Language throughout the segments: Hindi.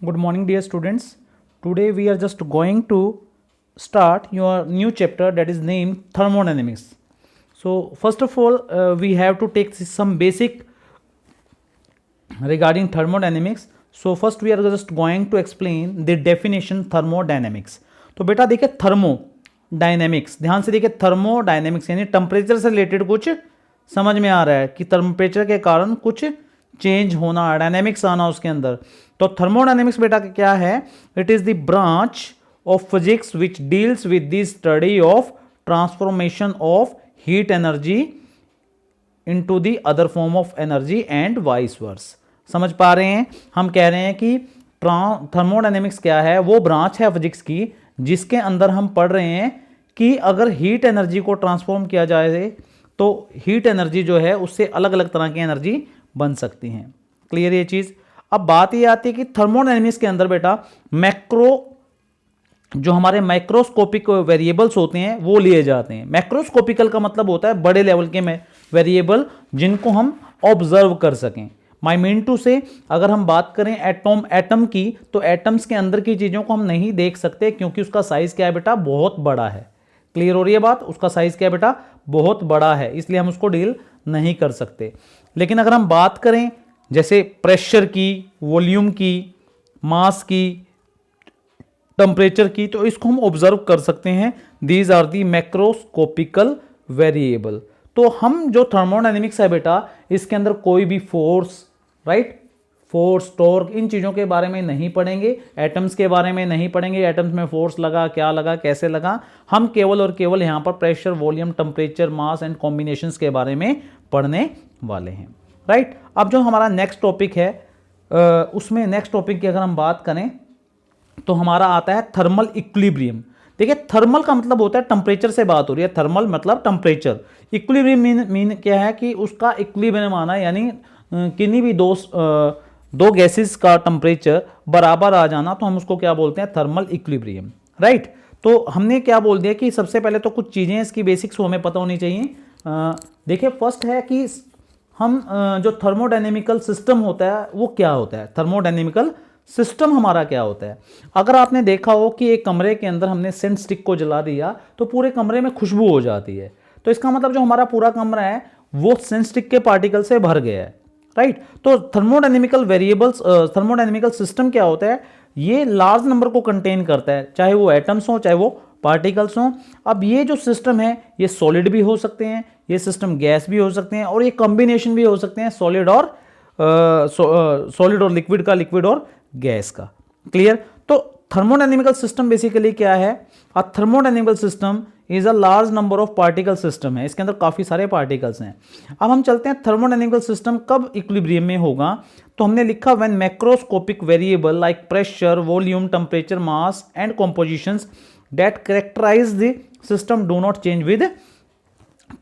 Good morning, dear students. Today we are just going to start your new chapter that is named thermodynamics. So, first of all, we have to take some basic regarding thermodynamics. So, first we are just going to explain the definition thermodynamics. तो बेटा देखिए थर्मोडायनेमिक्स, ध्यान से देखिए थर्मोडायनेमिक्स यानी टेम्परेचर से रिलेटेड कुछ समझ में आ रहा है कि टेम्परेचर के कारण कुछ चेंज होना, डायनेमिक्स आना उसके अंदर। तो थर्मोडायनेमिक्स बेटा क्या है? It is the branch of physics which deals with the study of transformation of heat energy into the other form of energy and vice versa. समझ पा रहे हैं? हम कह रहे हैं कि थर्मोडायनेमिक्स क्या है? वो ब्रांच है फिजिक्स की जिसके अंदर हम पढ़ रहे हैं कि अगर हीट एनर्जी को ट्रांसफॉर्म किया जाए तो हीट एनर्जी जो है उससे अलग अलग तरह की एनर्जी बन सकती हैं। क्लियर ये चीज? अब बात ये आती है कि थर्मोडायनेमिक्स के अंदर बेटा जो हमारे माइक्रोस्कोपिक वेरिएबल्स होते हैं वो लिए जाते हैं। मैक्रोस्कोपिकल का मतलब होता है बड़े लेवल के वेरिएबल जिनको हम ऑब्जर्व कर सकें। माई मीन टू से अगर हम बात करें एटम की, तो एटम्स के अंदर की चीजों को हम नहीं देख सकते क्योंकि उसका साइज क्या है बेटा? बहुत बड़ा है। क्लियर हो रही है बात? उसका साइज क्या है बेटा? बहुत बड़ा है, इसलिए हम उसको डील नहीं कर सकते। लेकिन अगर हम बात करें जैसे प्रेशर की, वॉल्यूम की, मास की, टेम्परेचर की, तो इसको हम ऑब्जर्व कर सकते हैं। These are the macroscopical variable. तो हम जो थर्मोडायनेमिक्स है बेटा, इसके अंदर कोई भी फोर्स, राइट, फोर्स, टॉर्क, इन चीजों के बारे में नहीं पढ़ेंगे। एटम्स के बारे में नहीं पढ़ेंगे, एटम्स में फोर्स लगा, क्या लगा, कैसे लगा। हम केवल और केवल यहां पर pressure, volume, temperature, mass and combinations के बारे में पढ़ने वाले हैं, राइट। अब जो हमारा नेक्स्ट टॉपिक है, उसमें नेक्स्ट टॉपिक की अगर हम बात करें तो हमारा आता है थर्मल इक्विलिब्रियम। देखिए थर्मल का मतलब होता है टेम्परेचर से बात हो रही है। थर्मल मतलब टेम्परेचर। इक्विलिब्रियम मीन क्या है कि उसका इक्विलिब्रियम आना, यानी किन्हीं भी दो गैसेस का टेम्परेचर बराबर आ जाना, तो हम उसको क्या बोलते हैं? Thermal equilibrium, right. तो हमने क्या बोल दिया कि सबसे पहले तो कुछ चीजें इसकी बेसिक्स हमें पता होनी चाहिए। देखिए फर्स्ट है कि हम जो थर्मोडायनेमिकल सिस्टम होता है वो क्या होता है? थर्मोडायनेमिकल सिस्टम हमारा क्या होता है? अगर आपने देखा हो कि एक कमरे के अंदर हमने सेंट स्टिक को जला दिया तो पूरे कमरे में खुशबू हो जाती है, तो इसका मतलब जो हमारा पूरा कमरा है वो सेंट स्टिक के पार्टिकल से भर गया है, राइट। तो थर्मोडायनेमिकल वेरिएबल्स, थर्मोडायनेमिकल सिस्टम क्या होता है? ये लार्ज नंबर को कंटेन करता है, चाहे वो एटम्स हो चाहे वो पार्टिकल्स हो। अब ये जो सिस्टम है ये सॉलिड भी हो सकते हैं, ये सिस्टम गैस भी हो सकते हैं, और ये कॉम्बिनेशन भी हो सकते हैं सॉलिड और लिक्विड का, लिक्विड और गैस का। क्लियर? तो थर्मोडायनेमिकल सिस्टम बेसिकली क्या है? A thermodynamical system is a large number of particle system है। इसके अंदर काफी सारे पार्टिकल्स हैं। अब हम चलते हैं थर्मोडायनेमिकल सिस्टम कब इक्विलिब्रियम में होगा। तो हमने लिखा when macroscopic variable like pressure, volume, temperature, mass and compositions that characterize the system do not change with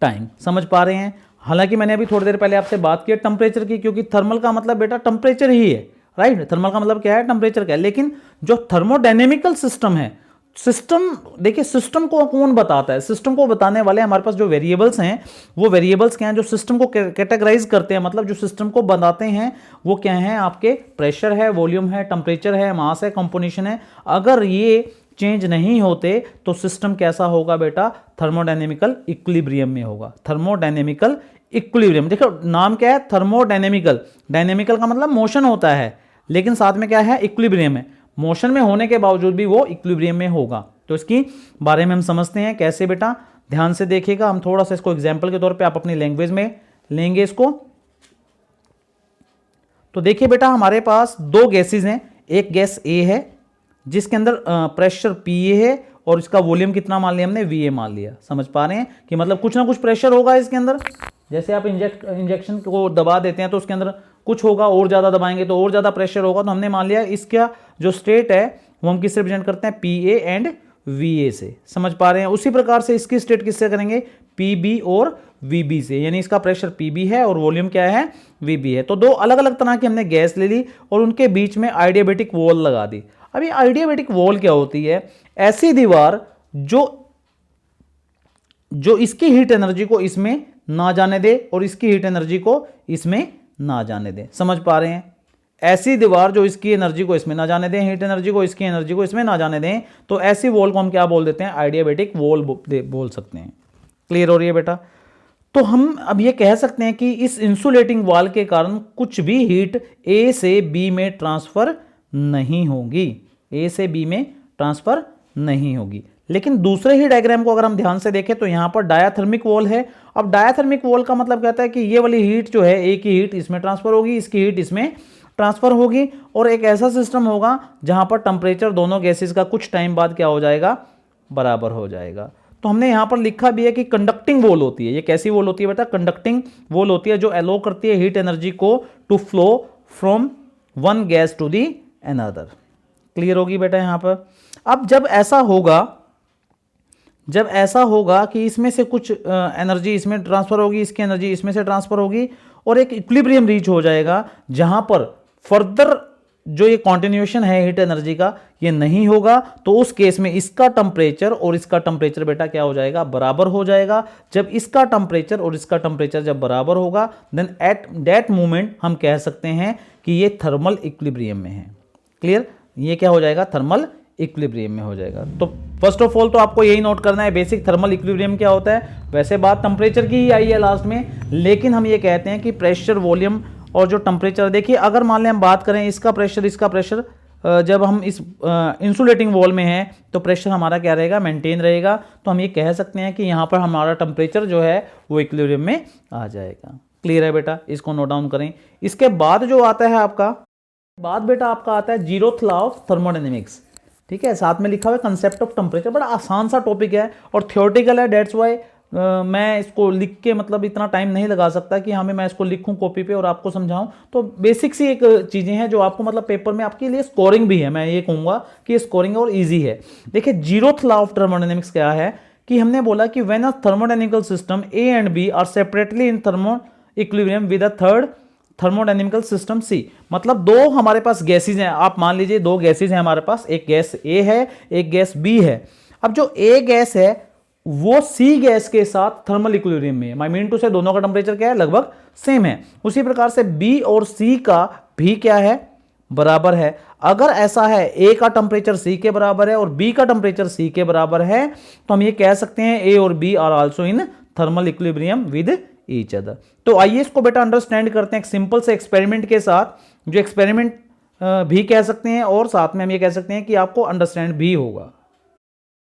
time. समझ पा रहे हैं? हालांकि मैंने अभी थोड़ी देर पहले आपसे बात की टेम्परेचर की, क्योंकि थर्मल का मतलब बेटा टेम्परेचर ही है, राइट। थर्मल का मतलब क्या है? टेम्परेचर का है। लेकिन जो थर्मोडायनेमिकल सिस्टम है, सिस्टम देखिए सिस्टम को कौन बताता है? सिस्टम को बताने वाले हमारे पास जो वेरिएबल्स हैं, वो वेरिएबल्स क्या हैं जो सिस्टम को कैटेगराइज करते हैं, मतलब जो सिस्टम को बनाते हैं वो क्या हैं? आपके प्रेशर है, वॉल्यूम है, टेम्परेचर है, मास है, कंपोजिशन है। अगर ये चेंज नहीं होते तो सिस्टम कैसा होगा बेटा? थर्मोडायनेमिकल इक्विलिब्रियम में होगा। थर्मोडायनेमिकल इक्विलिब्रियम, देखो नाम क्या है? थर्मोडायनेमिकल। डायनेमिकल का मतलब मोशन होता है, लेकिन साथ में क्या है? इक्विलिब्रियम है। मोशन में होने के बावजूद भी वो इक्विलिब्रियम में होगा। तो इसकी बारे में हम समझते हैं कैसे बेटा। ध्यान से देखिएगा, हम थोड़ा सा इसको एग्जाम्पल के तौर पे आप अपनी लैंग्वेज में लेंगे इसको। तो देखिए बेटा हमारे पास दो गैसेज हैं। एक गैस ए है जिसके अंदर प्रेशर पी ए है और इसका वॉल्यूम कितना मान लिया हमने? वी ए मान लिया। समझ पा रहे हैं कि मतलब कुछ ना कुछ प्रेशर होगा इसके अंदर। जैसे आप इंजेक्शन को दबा देते हैं तो उसके अंदर कुछ होगा, और ज्यादा दबाएंगे तो और ज्यादा प्रेशर होगा। तो हमने मान लिया इसका जो स्टेट है वो हम किससे रिप्रेजेंट करते हैं? P A and V A से। समझ पा रहे हैं? उसी प्रकार से इसकी स्टेट किससे करेंगे? पी बी और वी बी से, यानी इसका प्रेशर पी बी है और वॉल्यूम क्या है? वी बी है। तो दो अलग अलग तरह की हमने गैस ले ली और उनके बीच में आइडियाबैटिक वॉल लगा दी। अब ये आइडियाबैटिक वॉल क्या होती है? ऐसी दीवार जो इसकी हीट एनर्जी को इसमें ना जाने दे और इसकी हीट एनर्जी को इसमें ना जाने दे। समझ पा रहे हैं? ऐसी दीवार जो इसकी एनर्जी को इसमें ना जाने दें, हीट एनर्जी को इसकी एनर्जी को इसमें ना जाने दें, तो ऐसी वॉल को हम क्या बोल देते हैं, आइडियाबैटिक वॉल बोल सकते हैं। क्लियर हो रही है बेटा? तो हम अब ये कह सकते हैं कि इस इंसुलेटिंग वॉल के कारण कुछ भी हीट ए से बी में ट्रांसफर नहीं होगी, ए से बी में ट्रांसफर नहीं होगी। लेकिन दूसरे ही डायग्राम को अगर हम ध्यान से देखें तो यहां पर डायाथर्मिक वॉल है। अब डायाथर्मिक वॉल का मतलब कहता है कि ये वाली हीट जो है, ए की हीट इसमें ट्रांसफर होगी, इसकी हीट इसमें ट्रांसफर होगी, और एक ऐसा सिस्टम होगा जहां पर टेम्परेचर दोनों गैसेस का कुछ टाइम बाद क्या हो जाएगा, बराबर हो जाएगा। तो हमने यहां पर लिखा भी है कि कंडक्टिंग वॉल होती है। ये कैसी वॉल होती है बेटा? कंडक्टिंग वॉल होती है, जो अलो करती है हीट एनर्जी को to flow from one gas to the another. Clear होगी बेटा यहां पर? अब जब ऐसा होगा कि इसमें से कुछ एनर्जी इसमें ट्रांसफर होगी, इसकी एनर्जी इसमें से ट्रांसफर होगी, और एक इक्विलिब्रियम रीच हो जाएगा जहां पर फर्दर जो ये कॉन्टिन्यूएशन है हीट एनर्जी का ये नहीं होगा, तो उस केस में इसका टेम्परेचर और इसका टेम्परेचर बेटा क्या हो जाएगा, बराबर हो जाएगा। जब इसका टेम्परेचर और इसका टेम्परेचर जब बराबर होगा, देन एट दैट मोमेंट हम कह सकते हैं कि ये थर्मल इक्विलिब्रियम में है। क्लियर? ये क्या हो जाएगा, थर्मल इक्विलिब्रियम में हो जाएगा। तो फर्स्ट ऑफ ऑल तो आपको यही नोट करना है बेसिक थर्मल इक्विलिब्रियम क्या होता है। वैसे बात टेम्परेचर की ही आई है लास्ट में, लेकिन हम ये कहते हैं कि प्रेशर, वॉल्यूम और जो टेम्परेचर, देखिए अगर मान लें हम बात करें इसका प्रेशर, जब हम इस इंसुलेटिंग वॉल में है तो प्रेशर हमारा क्या रहेगा, मेंटेन रहेगा। तो हम ये कह सकते हैं कि यहाँ पर हमारा टेम्परेचर जो है वो इक्विलिब्रियम में आ जाएगा। क्लियर है बेटा? इसको नोट डाउन करें। इसके बाद जो आता है आपका आता है जीरोथ लॉ ऑफ थर्मोडायनेमिक्स। ठीक है, साथ में लिखा हुआ है कंसेप्ट ऑफ टेम्परेचर। बड़ा आसान सा टॉपिक है और थियोरेटिकल है, डेट्स वाई मैं इसको लिख के मतलब इतना टाइम नहीं लगा सकता कि मैं इसको लिखूं कॉपी पे और आपको समझाऊं। तो बेसिक सी एक चीजें हैं जो आपको मतलब पेपर में आपके लिए स्कोरिंग भी है। मैं ये कहूंगा कि स्कोरिंग और इजी है। देखिए जीरोथ लॉ ऑफ थर्मोडायनेमिक्स क्या है कि हमने बोला कि when a thermodynamical system A and B are separately in thermo equilibrium with a third thermodynamical system C, मतलब दो हमारे पास गैसेज हैं। आप मान लीजिए दो गैसेज हैं हमारे पास, एक गैस ए है, एक गैस बी है। अब जो ए गैस है वो सी गैस के साथ थर्मल इक्विलिब्रियम में है। माई मीन टू से दोनों का टेम्परेचर क्या है, लगभग सेम है। उसी प्रकार से बी और सी का भी क्या है, बराबर है। अगर ऐसा है ए का टेम्परेचर सी के बराबर है और बी का टेम्परेचर सी के बराबर है, तो हम ये कह सकते हैं ए और B are also in thermal equilibrium with each other. तो आइए इसको बेटा अंडरस्टैंड करते हैं एक सिंपल से एक्सपेरिमेंट के साथ, जो एक्सपेरिमेंट भी कह सकते हैं और साथ में हम ये कह सकते हैं कि आपको अंडरस्टैंड भी होगा।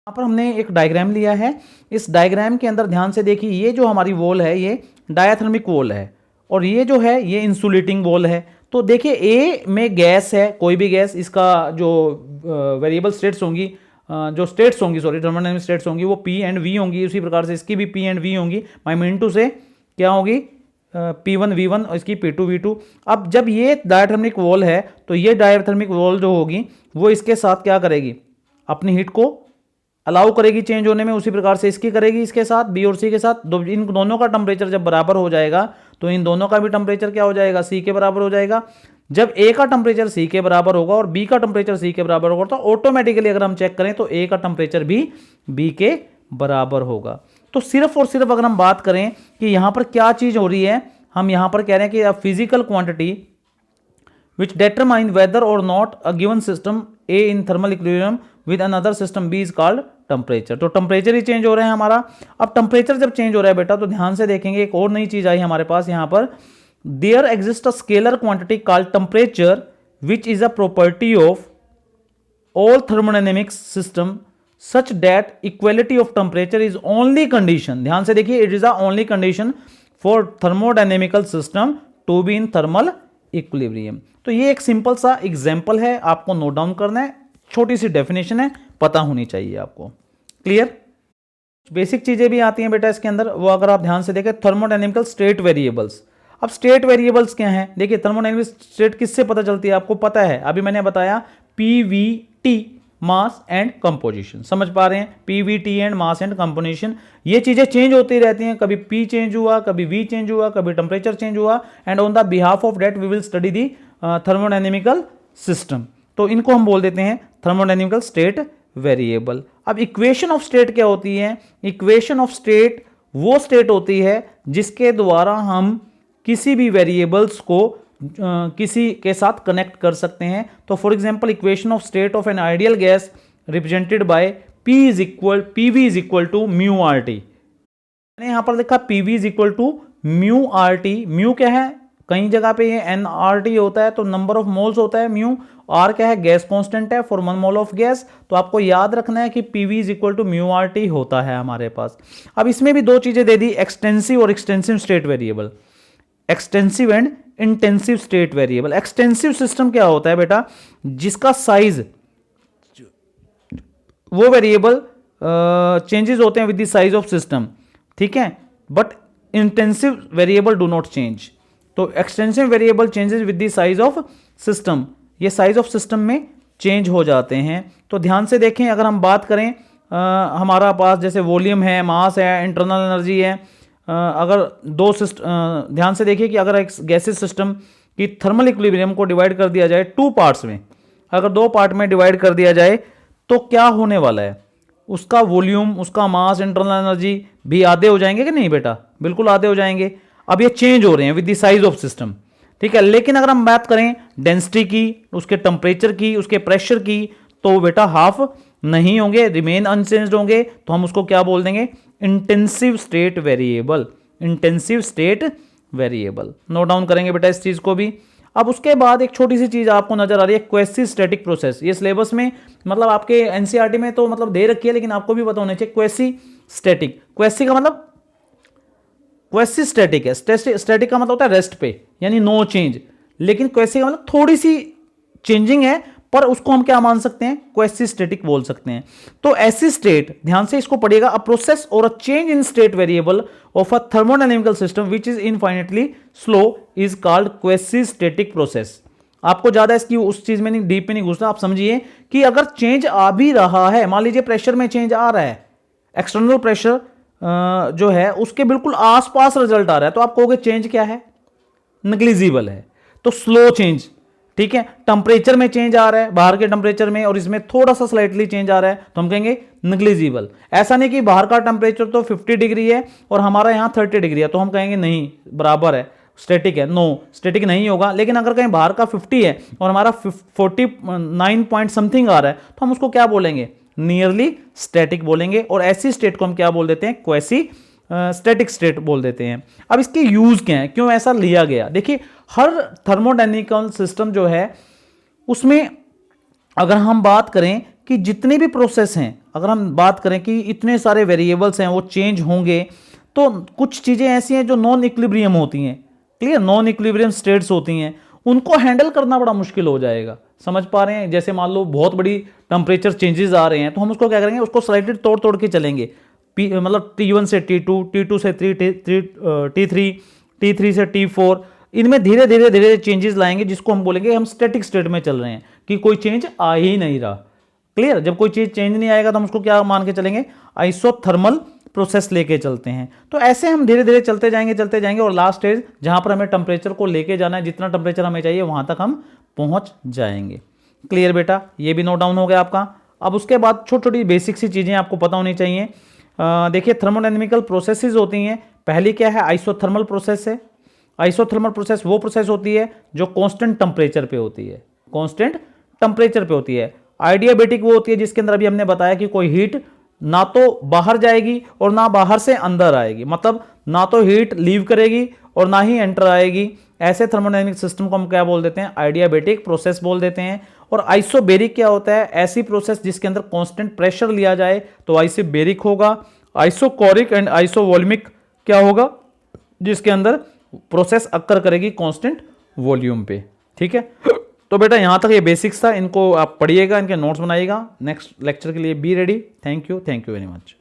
यहाँ पर हमने एक डायग्राम लिया है। इस डायग्राम के अंदर ध्यान से देखिए, ये जो हमारी वॉल है ये डायाथर्मिक वॉल है और ये जो है ये इंसुलेटिंग वॉल है। तो देखिए ए में गैस है, कोई भी गैस, इसका जो वेरिएबल स्टेट्स होंगी, थर्मोडायनेमिक स्टेट्स होंगी वो पी एंड वी होंगी। उसी प्रकार से इसकी भी पी एंड वी होंगी। माई मीन टू से क्या होगी, P1 V1 और इसकी P2 V2। अब जब ये डायथर्मिक वॉल है तो ये डायथर्मिक वॉल जो होगी वो इसके साथ क्या करेगी, अपनी हीट को अलाउ करेगी चेंज होने में। उसी प्रकार से इसकी करेगी इसके साथ, बी और सी के साथ। इन दोनों का टेम्परेचर जब बराबर हो जाएगा तो इन दोनों का भी टेम्परेचर क्या हो जाएगा, सी के बराबर हो जाएगा। जब ए का टेम्परेचर सी के बराबर होगा और बी का टेम्परेचर सी के बराबर होगा तो ऑटोमेटिकली अगर हम चेक करें तो ए का टेम्परेचर भी बी के बराबर होगा। तो सिर्फ और सिर्फ अगर हम बात करें कि यहां पर क्या चीज हो रही है, हम यहां पर कह रहे हैं कि physical quantity which determine whether or not a given system A in thermal equilibrium with another system B is called temperature. तो टेम्परेचर ही चेंज हो रहा है हमारा। अब टेम्परेचर जब चेंज हो रहा है बेटा तो ध्यान से देखेंगे, एक और नई चीज आई हमारे पास यहां पर, there exist a scalar quantity called temperature which is a property of all thermodynamics system such that equality of temperature is only condition, ध्यान से देखिए, it is the only condition for thermodynamical system to be in thermal equilibrium। तो ये एक सिंपल सा एग्जांपल है, आपको नोट डाउन करना है, छोटी सी डेफिनेशन है, पता होनी चाहिए आपको। क्लियर? बेसिक चीजें भी आती हैं बेटा इसके अंदर, वो अगर आप ध्यान से देखें, थर्मोडायनेमिकल स्टेट वेरिएबल्स। अब स्टेट वेरिएबल्स क्या हैं, देखिए थर्मोडायनेमिक स्टेट किससे पता चलती है, आपको पता है, अभी मैंने बताया पीवीटी, मास एंड कंपोजिशन। समझ पा रहे हैं, Pvt and mass and composition. ये चीजें चेंज होती रहती हैं, कभी पी चेंज हुआ, कभी वी चेंज हुआ, कभी टेम्परेचर चेंज हुआ, and on the behalf of that we will study the thermodynamical system. तो इनको हम बोल देते हैं थर्मोडायनेमिकल स्टेट वेरिएबल। अब इक्वेशन ऑफ स्टेट क्या होती है, इक्वेशन ऑफ स्टेट वो स्टेट होती है जिसके द्वारा हम किसी भी वेरिएबल्स को किसी के साथ कनेक्ट कर सकते हैं। तो for example equation of state of an ideal gas represented by PV is equal to mu R T. मैंने यहां पर लिखा PV is equal to mu R T. Mu क्या है, कई जगह पे ये एन आर टी होता है तो नंबर ऑफ मोल्स होता है, म्यू आर क्या है, गैस कांस्टेंट है फॉर 1 मोल ऑफ गैस। तो आपको याद रखना है कि PV is equal to mu R T होता है हमारे पास। अब इसमें भी दो चीजें दे दी, एक्सटेंसिव और extensive state variable, extensive and intensive state variable. Extensive system क्या होता है बेटा, जिसका साइज, वो वेरिएबल चेंजेस होते हैं with the size of system, ठीक है, but intensive variable do not change. तो extensive variable changes with the size of system, ये साइज ऑफ सिस्टम में चेंज हो जाते हैं। तो ध्यान से देखें, अगर हम बात करें हमारा पास जैसे वॉल्यूम है, मास है, इंटरनल एनर्जी है, अगर दो सिस्टम, ध्यान से देखिए कि अगर एक गैसेस सिस्टम की थर्मल इक्विलिब्रियम को डिवाइड कर दिया जाए 2 पार्ट्स में, अगर 2 पार्ट में डिवाइड कर दिया जाए तो क्या होने वाला है, उसका वॉल्यूम, उसका मास, इंटरनल एनर्जी भी आधे हो जाएंगे कि नहीं बेटा, बिल्कुल आधे हो जाएंगे। अब ये चेंज हो रहे हैं with the size of system, ठीक है। लेकिन अगर हम बात करें डेंसिटी की, उसके टेम्परेचर की, उसके प्रेशर की, तो वो बेटा हाफ नहीं होंगे, रिमेन अनचेंज्ड होंगे। तो हम उसको क्या बोल देंगे, intensive state variable, intensive state variable. Note down करेंगे बेटा इस चीज को भी। अब उसके बाद एक छोटी सी चीज आपको नजर आ रही है, क्वेसी स्टैटिक प्रोसेस। ये सिलेबस में मतलब आपके एनसीईआरटी में तो मतलब दे रखी है, लेकिन आपको भी पता होना चाहिए क्वेसी स्टैटिक। क्वेसी का मतलब क्वेसी स्टैटिक है, स्टैटिक का मतलब होता है रेस्ट पे, यानी नो चेंज, लेकिन क्वेसी का मतलब थोड़ी सी चेंजिंग है, पर उसको हम क्या मान सकते हैं, क्वेसी स्टैटिक बोल सकते हैं। तो ऐसी स्टेट, ध्यान से इसको पढ़िएगा, अ प्रोसेस और a change in state variable of a thermodynamical system which is infinitely slow is called quasi static process. आपको ज्यादा इसकी उस चीज में नहीं, डीप में नहीं घुसना, आप समझिए कि अगर चेंज आ भी रहा है, मान लीजिए प्रेशर में चेंज आ रहा है, एक्सटर्नल प्रेशर जो है उसके बिल्कुल आसपास रिजल्ट आ रहा है, तो आप कहोगे चेंज क्या है, नेग्लिजिबल है, तो स्लो चेंज, ठीक है। टेम्परेचर में चेंज आ रहा है, बाहर के टेम्परेचर में, और इसमें थोड़ा सा स्लाइटली चेंज आ रहा है, तो हम कहेंगे नेग्लिजिबल। ऐसा नहीं कि बाहर का टेम्परेचर तो 50 डिग्री है और हमारा यहां 30 डिग्री है, तो हम कहेंगे नहीं बराबर है, स्टैटिक है। नो, स्टैटिक नहीं होगा। लेकिन अगर कहीं बाहर का 50 है और हमारा 49 पॉइंट समथिंग आ रहा है, तो हम उसको क्या बोलेंगे, नियरली स्टैटिक बोलेंगे। और ऐसी स्टेट को हम क्या बोल देते हैं, क्वेसी स्टैटिक स्टेट बोल देते हैं। अब इसके यूज क्या है, क्यों ऐसा लिया गया, देखिए हर थर्मोडायनेमिकल सिस्टम जो है उसमें अगर हम बात करें कि जितने भी प्रोसेस हैं, अगर हम बात करें कि इतने सारे वेरिएबल्स हैं वो चेंज होंगे, तो कुछ चीजें ऐसी हैं जो नॉन इक्विलिब्रियम होती हैं, क्लियर, नॉन इक्विलिब्रियम स्टेट्स होती हैं, उनको हैंडल करना बड़ा मुश्किल हो जाएगा। समझ पा रहे हैं, जैसे मान लो बहुत बड़ी टेम्परेचर चेंजेस आ रहे हैं, तो हम उसको क्या करेंगे, उसको स्लाइडली तोड़ तोड़ के चलेंगे, मतलब T1 से T2, T2 से T3, T3 से T4, इनमें धीरे धीरे धीरे चेंजेस लाएंगे, जिसको हम बोलेंगे हम स्टैटिक स्टेट में चल रहे हैं, कि कोई चेंज आ ही नहीं रहा। क्लियर, जब कोई चीज चेंज नहीं आएगा तो हम उसको क्या मान के चलेंगे, आइसोथर्मल प्रोसेस लेके चलते हैं। तो ऐसे हम धीरे धीरे चलते जाएंगे और लास्ट स्टेज जहां पर हमें टेम्परेचर को लेके जाना है, जितना टेम्परेचर हमें चाहिए वहां तक हम पहुंच जाएंगे। क्लियर बेटा, ये भी नोट डाउन हो गया आपका। अब उसके बाद छोटी छोटी बेसिक सी चीजें आपको पता होनी चाहिए। देखिए थर्मोडायनेमिकल प्रोसेसेस होती हैं, पहली क्या है, आइसोथर्मल प्रोसेस है। आइसोथर्मल प्रोसेस वो प्रोसेस होती है जो कांस्टेंट टेम्परेचर पे होती है, कांस्टेंट टेम्परेचर पे होती है। आइडियाबैटिक वो होती है जिसके अंदर अभी हमने बताया कि कोई हीट ना तो बाहर जाएगी और ना बाहर से अंदर आएगी, मतलब ना तो हीट लीव करेगी और ना ही एंटर आएगी। ऐसे थर्मोडायनेमिक सिस्टम को हम क्या बोल देते हैं, आइडियाबैटिक प्रोसेस बोल देते हैं। और आइसोबेरिक क्या होता है, ऐसी प्रोसेस जिसके अंदर कांस्टेंट प्रेशर लिया जाए तो आइसोबेरिक होगा। आइसोकोरिक एंड आइसोवॉल्यूमिक क्या होगा, जिसके अंदर प्रोसेस अक्कर करेगी कांस्टेंट वॉल्यूम पे। ठीक है, तो बेटा यहां तक ये बेसिक्स था, इनको आप पढ़िएगा, इनके नोट्स बनाइएगा। नेक्स्ट लेक्चर के लिए be ready. Thank you very much.